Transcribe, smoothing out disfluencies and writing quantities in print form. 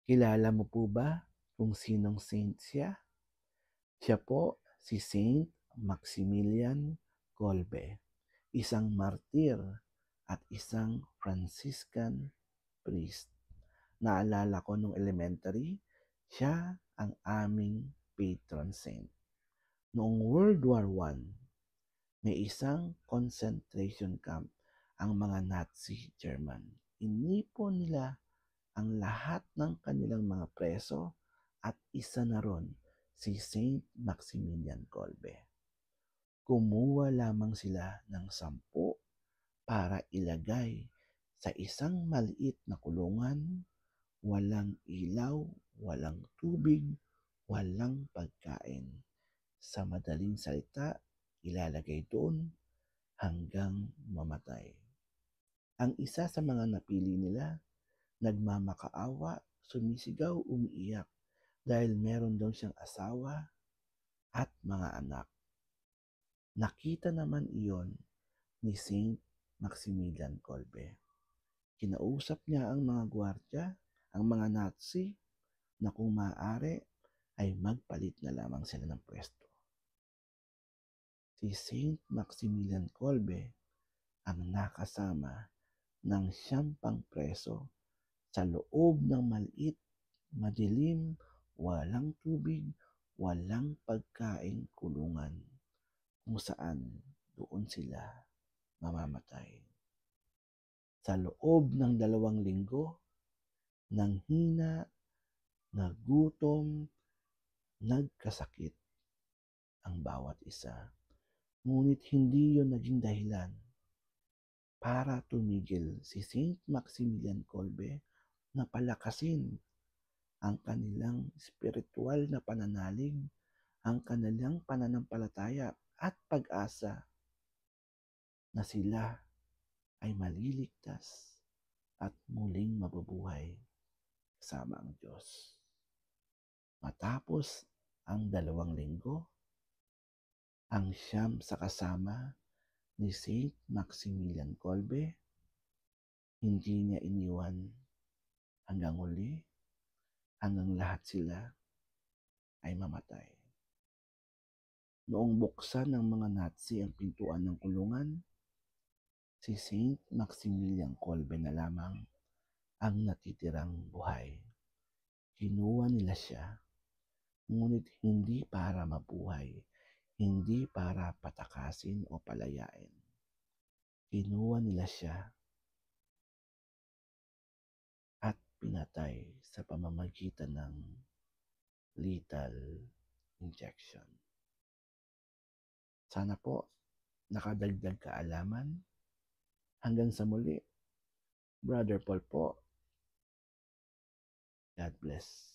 Kilala mo po ba kung sinong saint siya? Siya po si Saint Maximilian Kolbe, isang martir at isang Franciscan priest. Naalala ko nung elementary, siya ang aming patron saint. Noong World War I, may isang concentration camp ang mga Nazi German. Inipon nila ang lahat ng kanilang mga preso at isa na ron si Saint Maximilian Kolbe. Kumuha lamang sila ng 10 para ilagay sa isang maliit na kulungan, walang ilaw, walang tubig, walang pagkain. Sa madaling salita, ilalagay doon hanggang mamatay. Ang isa sa mga napili nila, nagmamakaawa, sumisigaw, umiiyak dahil meron daw siyang asawa at mga anak. Nakita naman iyon ni Saint Maximilian Kolbe. Kinausap niya ang mga gwardya, ang mga Nazi, na kung maaari ay magpalit na lamang sila ng pwesto. Si Saint Maximilian Kolbe ang nakasama ng 10 preso sa loob ng maliit, madilim, walang tubig, walang pagkain kulungan kung saan doon sila mamamatay. Sa loob ng 2 linggo, nanghina, nagutom, nagkasakit ang bawat isa. Ngunit hindi yon naging dahilan para tumigil si Saint Maximilian Kolbe na palakasin ang kanilang spiritual na pananalig, ang kanilang pananampalataya at pag-asa na sila ay maliligtas at muling mabubuhay kasama ang Diyos. Matapos ang 2 linggo, ang 9 sa kasama ni Saint Maximilian Kolbe, hindi niya iniwan hanggang huli, hanggang lahat sila ay mamatay. Noong buksan ng mga Nazi ang pintuan ng kulungan, si Saint Maximilian Kolbe na lamang ang natitirang buhay. Kinuha nila siya, ngunit hindi para mabuhay, hindi para patakasin o palayain. Kinuha nila siya at pinatay sa pamamagitan ng lethal injection. Sana po nakadagdag kaalaman. Hanggang sa muli, Brother Paul po. God bless.